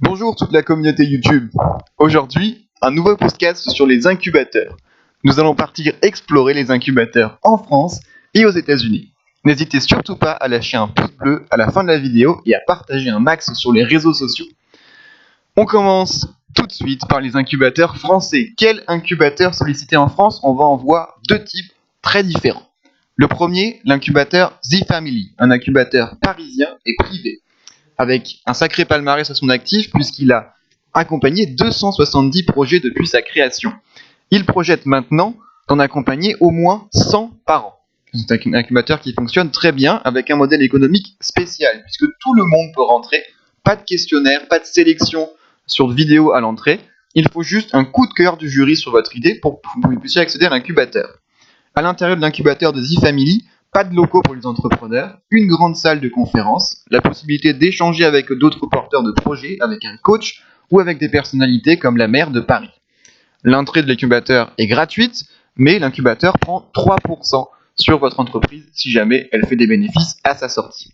Bonjour toute la communauté YouTube. Aujourd'hui, un nouveau podcast sur les incubateurs. Nous allons partir explorer les incubateurs en France et aux États-Unis. N'hésitez surtout pas à lâcher un pouce bleu à la fin de la vidéo et à partager un max sur les réseaux sociaux. On commence tout de suite par les incubateurs français. Quel incubateur sollicité en France? On va en voir deux types très différents. Le premier, l'incubateur The Family, un incubateur parisien et privé, avec un sacré palmarès à son actif puisqu'il a accompagné 270 projets depuis sa création. Il projette maintenant d'en accompagner au moins 100 par an. C'est un incubateur qui fonctionne très bien avec un modèle économique spécial puisque tout le monde peut rentrer, pas de questionnaire, pas de sélection sur vidéo à l'entrée. Il faut juste un coup de cœur du jury sur votre idée pour que vous puissiez accéder à l'incubateur. À l'intérieur de l'incubateur de The Family, pas de locaux pour les entrepreneurs, une grande salle de conférence, la possibilité d'échanger avec d'autres porteurs de projets, avec un coach ou avec des personnalités comme la maire de Paris. L'entrée de l'incubateur est gratuite, mais l'incubateur prend 3% sur votre entreprise si jamais elle fait des bénéfices à sa sortie.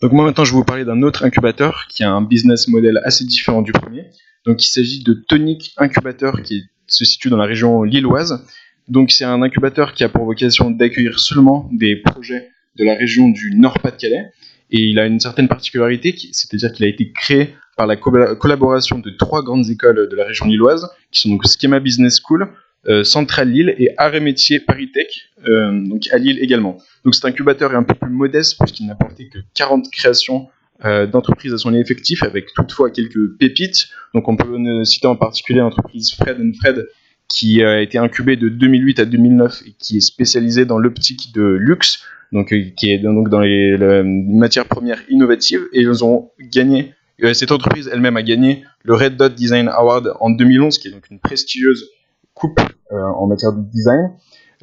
Donc moi maintenant je vais vous parler d'un autre incubateur qui a un business model assez différent du premier. Donc il s'agit de Tonic Incubateur qui se situe dans la région lilloise. Donc c'est un incubateur qui a pour vocation d'accueillir seulement des projets de la région du Nord-Pas-de-Calais. Et il a une certaine particularité, c'est-à-dire qu'il a été créé par la collaboration de 3 grandes écoles de la région lilloise, qui sont donc Schema Business School, Centrale Lille et Arts et Métiers Paris Tech, donc à Lille également. Donc cet incubateur est un peu plus modeste puisqu'il n'a porté que 40 créations d'entreprises à son effectif, avec toutefois quelques pépites. Donc on peut citer en particulier l'entreprise Fred & Fred, qui a été incubée de 2008 à 2009 et qui est spécialisée dans l'optique de luxe, donc qui est donc dans les matières premières innovatives. Et ils ont gagné, cette entreprise elle-même a gagné le Red Dot Design Award en 2011, qui est donc une prestigieuse coupe en matière de design.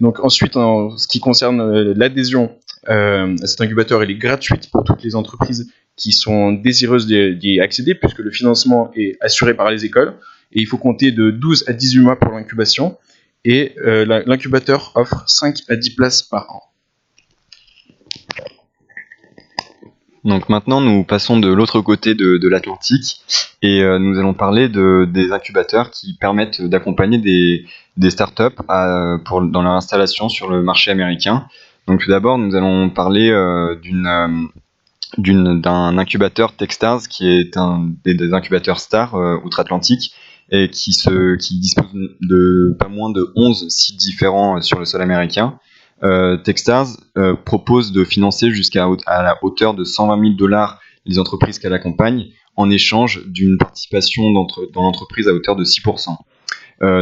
Donc ensuite, en ce qui concerne l'adhésion à cet incubateur, elle est gratuite pour toutes les entreprises qui sont désireuses d'y accéder, puisque le financement est assuré par les écoles. Et il faut compter de 12 à 18 mois pour l'incubation. Et l'incubateur offre 5 à 10 places par an. Donc maintenant, nous passons de l'autre côté de l'Atlantique et nous allons parler des incubateurs qui permettent d'accompagner des startups dans leur installation sur le marché américain. Donc tout d'abord, nous allons parler d'un incubateur Techstars qui est un des incubateurs stars outre-Atlantique et qui dispose de pas moins de 11 sites différents sur le sol américain. Techstars propose de financer à la hauteur de $120,000 les entreprises qu'elle accompagne en échange d'une participation dans l'entreprise à hauteur de 6%.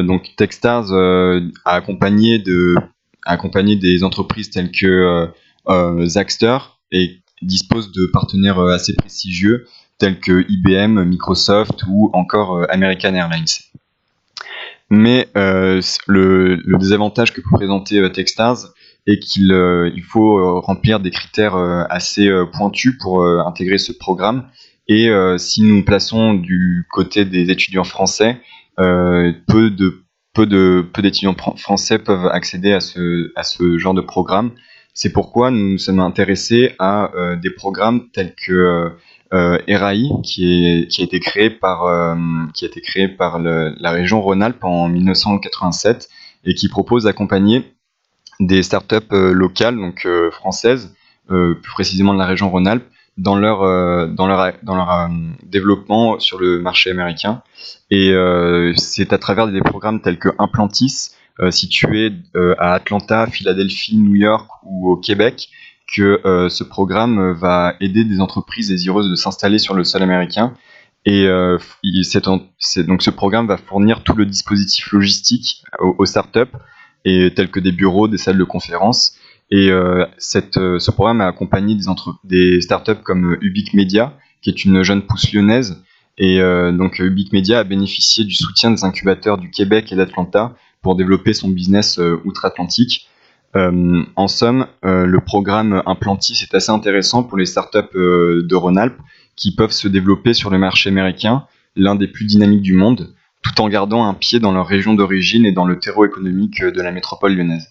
Donc Techstars a accompagné des entreprises telles que Zaxter et dispose de partenaires assez prestigieux tels que IBM, Microsoft ou encore American Airlines. Mais le désavantage que peut présenter Techstars est qu'il faut remplir des critères assez pointus pour intégrer ce programme. Et si nous plaçons du côté des étudiants français, peu d'étudiants français peuvent accéder à ce genre de programme. C'est pourquoi nous nous sommes intéressés à des programmes tels que ERAI, qui a été créé par la région Rhône-Alpes en 1987 et qui propose d'accompagner des startups locales, donc françaises, plus précisément de la région Rhône-Alpes, dans leur développement sur le marché américain. Et c'est à travers des programmes tels que Implantis, situé à Atlanta, Philadelphie, New York ou au Québec, que ce programme va aider des entreprises désireuses de s'installer sur le sol américain. Et donc ce programme va fournir tout le dispositif logistique aux startups, tels que des bureaux, des salles de conférence. Et ce programme a accompagné des startups comme Ubique Media, qui est une jeune pousse lyonnaise. Et donc Ubique Media a bénéficié du soutien des incubateurs du Québec et d'Atlanta pour développer son business outre-Atlantique. En somme, le programme Implantis est assez intéressant pour les startups de Rhône-Alpes qui peuvent se développer sur le marché américain, l'un des plus dynamiques du monde, tout en gardant un pied dans leur région d'origine et dans le terreau économique de la métropole lyonnaise.